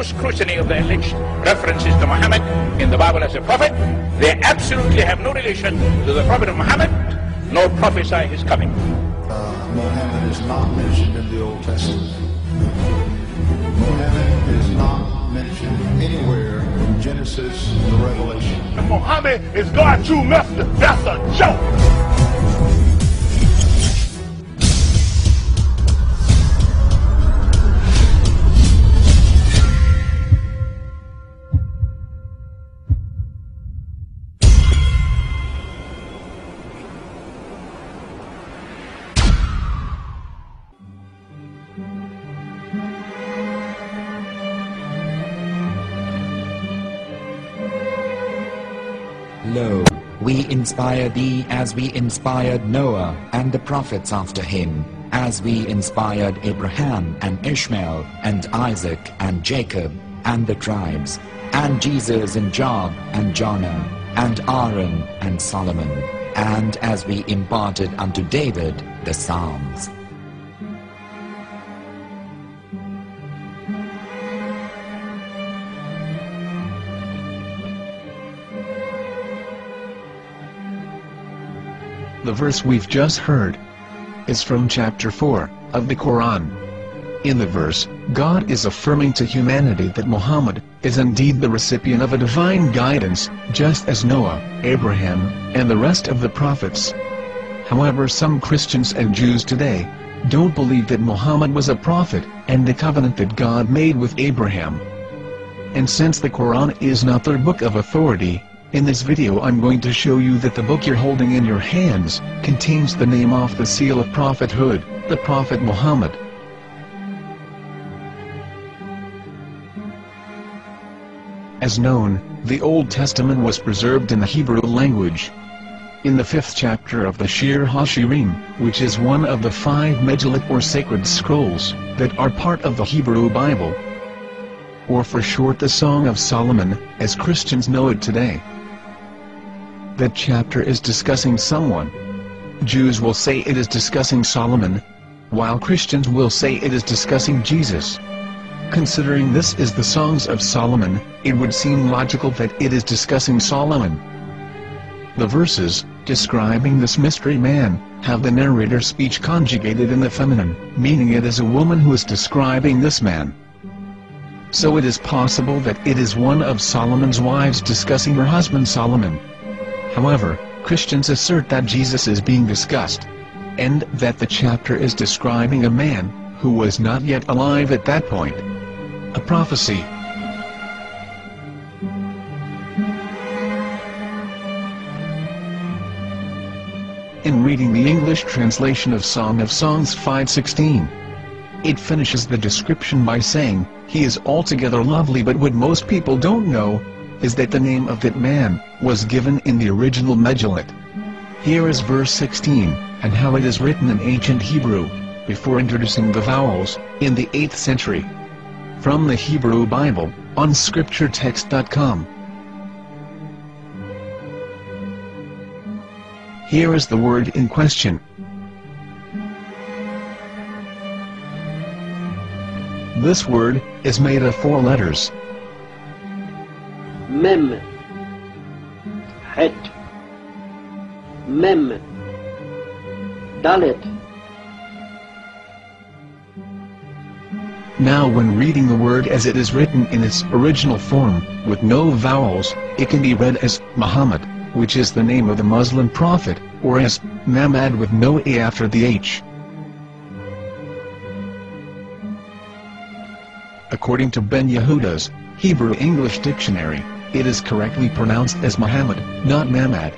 scrutiny of the alleged references to Muhammad in the Bible as a prophet, they absolutely have no relation to the prophet of Muhammad, nor prophesy his coming. Muhammad is not mentioned in the Old Testament. Muhammad is not mentioned anywhere from Genesis to Revelation. Muhammad is God's true messenger. That's a joke. Lo, we inspire thee as we inspired Noah and the prophets after him, as we inspired Abraham and Ishmael and Isaac and Jacob and the tribes, and Jesus and Job and Jonah and Aaron and Solomon, and as we imparted unto David the Psalms. The verse we've just heard is from chapter 4 of the Quran. In the verse, God is affirming to humanity that Muhammad is indeed the recipient of a divine guidance, just as Noah, Abraham, and the rest of the prophets. However, some Christians and Jews today don't believe that Muhammad was a prophet and the covenant that God made with Abraham. And since the Quran is not their book of authority, in this video I'm going to show you that the book you're holding in your hands contains the name off the seal of prophethood, the Prophet Muhammad. As known, the Old Testament was preserved in the Hebrew language. In the 5th chapter of the Shir HaShirim, which is one of the 5 Megillat or sacred scrolls that are part of the Hebrew Bible, or for short the Song of Solomon, as Christians know it today. That chapter is discussing someone. Jews will say it is discussing Solomon, while Christians will say it is discussing Jesus. Considering this is the Songs of Solomon, it would seem logical that it is discussing Solomon. The verses, describing this mystery man, have the narrator's speech conjugated in the feminine, meaning it is a woman who is describing this man. So it is possible that it is one of Solomon's wives discussing her husband Solomon. However, Christians assert that Jesus is being discussed, and that the chapter is describing a man who was not yet alive at that point. A prophecy. In reading the English translation of Song of Songs 5:16, it finishes the description by saying, "He is altogether lovely," but what most people don't know is that the name of that man was given in the original Megillat. Here is verse 16, and how it is written in ancient Hebrew, before introducing the vowels, in the 8th century. From the Hebrew Bible, on scripturetext.com. Here is the word in question. This word is made of 4 letters. Mem, Het, Mem, Dalet. Now when reading the word as it is written in its original form, with no vowels, it can be read as Muhammad, which is the name of the Muslim prophet, or as Mamad with no A after the H. According to Ben Yehuda's Hebrew English Dictionary, it is correctly pronounced as Muhammad, not Mamad.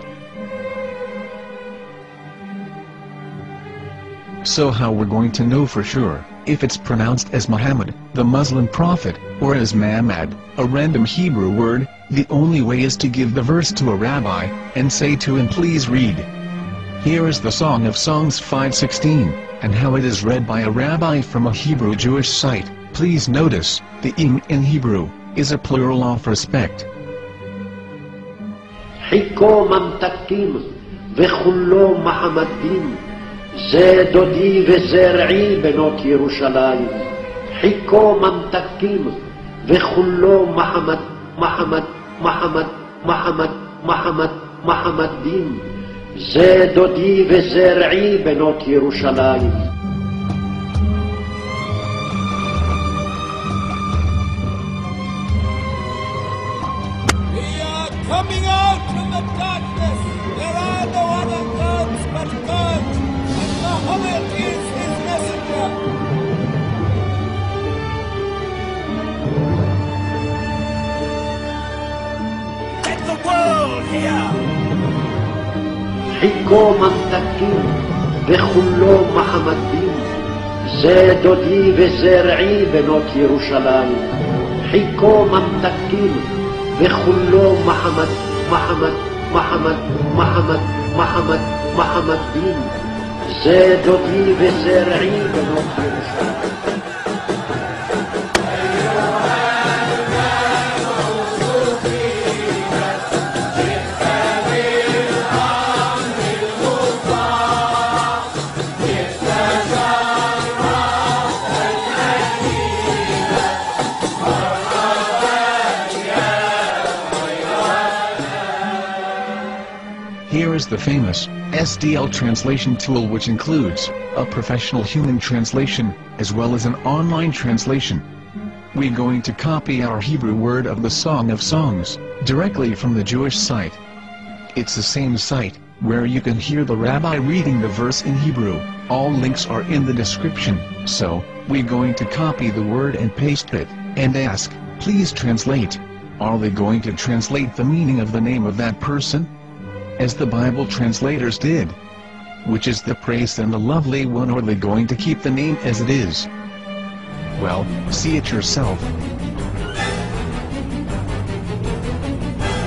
So how we're going to know for sure if it's pronounced as Muhammad, the Muslim prophet, or as Mamad, a random Hebrew word? The only way is to give the verse to a rabbi, and say to him, "Please read." Here is the Song of Songs 5:16, and how it is read by a rabbi from a Hebrew Jewish site. Please notice, the im in Hebrew is a plural of respect. חיכו ממתקים וכולו מחמדים, זה דודי וזרעי בנות ירושלים. חיכו ממתקים וכולו מחמד, מחמד, מחמד, מחמד, מחמד, מחמד דין. זה דודי וזה רעי בנות ירושלים. Coming out from the darkness, there are no other gods but God, and Muhammad is his messenger. Let the world hear. חיכו ממתקים וכולו מחמדים, זה דודי וזה רעי בנות ירושלים. חיכו ממתקים וכולו מחמד, מחמד, מחמד, מחמד, מחמד, מחמד דין. זה דודי וזה רעי בנות ירושלים. Here is the famous SDL translation tool, which includes a professional human translation, as well as an online translation. We're going to copy our Hebrew word of the Song of Songs, directly from the Jewish site. It's the same site, where you can hear the rabbi reading the verse in Hebrew. All links are in the description, so, we're going to copy the word and paste it, and ask, please translate. Are they going to translate the meaning of the name of that person? As the Bible translators did? Which is the praised and the lovely one, or are they going to keep the name as it is? Well, see it yourself.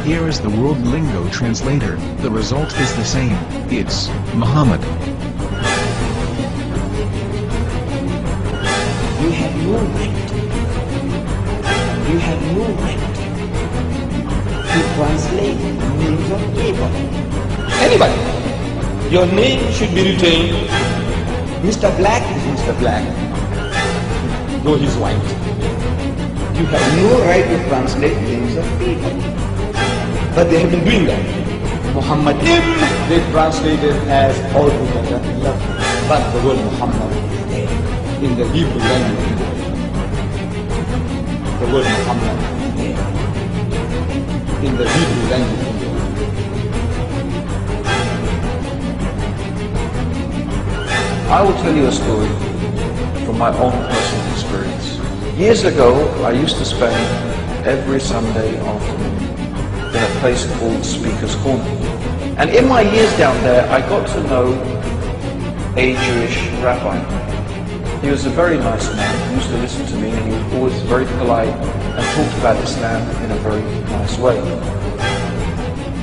Here is the World Lingo Translator. The result is the same. It's Muhammad. You have no right. You have no right to translate names of people. Anybody. Your name should be retained. Mr. Black is Mr. Black, though he's white. You have no right to translate names of people. But they have been doing that. Muhammad they translated as altogether lovely. But the word Muhammad in the Hebrew language, the word Muhammad in the Hebrew language. I will tell you a story from my own personal experience. Years ago, I used to spend every Sunday afternoon in a place called Speaker's Corner. And in my years down there, I got to know a Jewish rabbi. He was a very nice man. He used to listen to me, and he was always very polite and talked about Islam in a very nice way.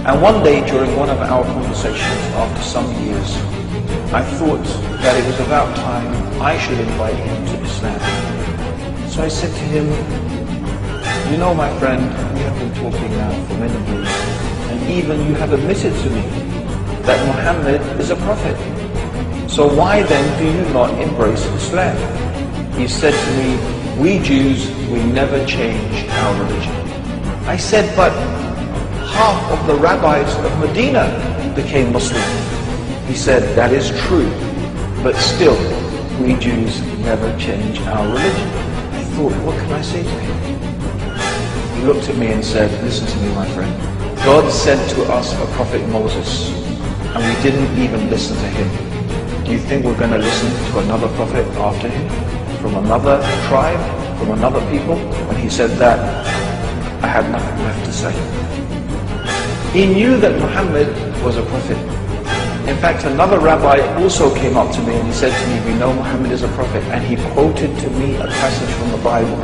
And one day during one of our conversations after some years, I thought that it was about time I should invite him to Islam. So I said to him, you know, my friend, we have been talking now for many years, and even you have admitted to me that Muhammad is a prophet. So why then do you not embrace Islam? He said to me, we Jews, we never change our religion. I said, but half of the rabbis of Medina became Muslim. He said, that is true, but still, we Jews never change our religion. I thought, what can I say to him? He looked at me and said, listen to me, my friend. God sent to us a prophet Moses, and we didn't even listen to him. Do you think we're going to listen to another prophet after him? From another tribe? From another people? When he said that, I had nothing left to say. He knew that Muhammad was a prophet. In fact, another rabbi also came up to me and he said to me, we know Muhammad is a prophet, and he quoted to me a passage from the Bible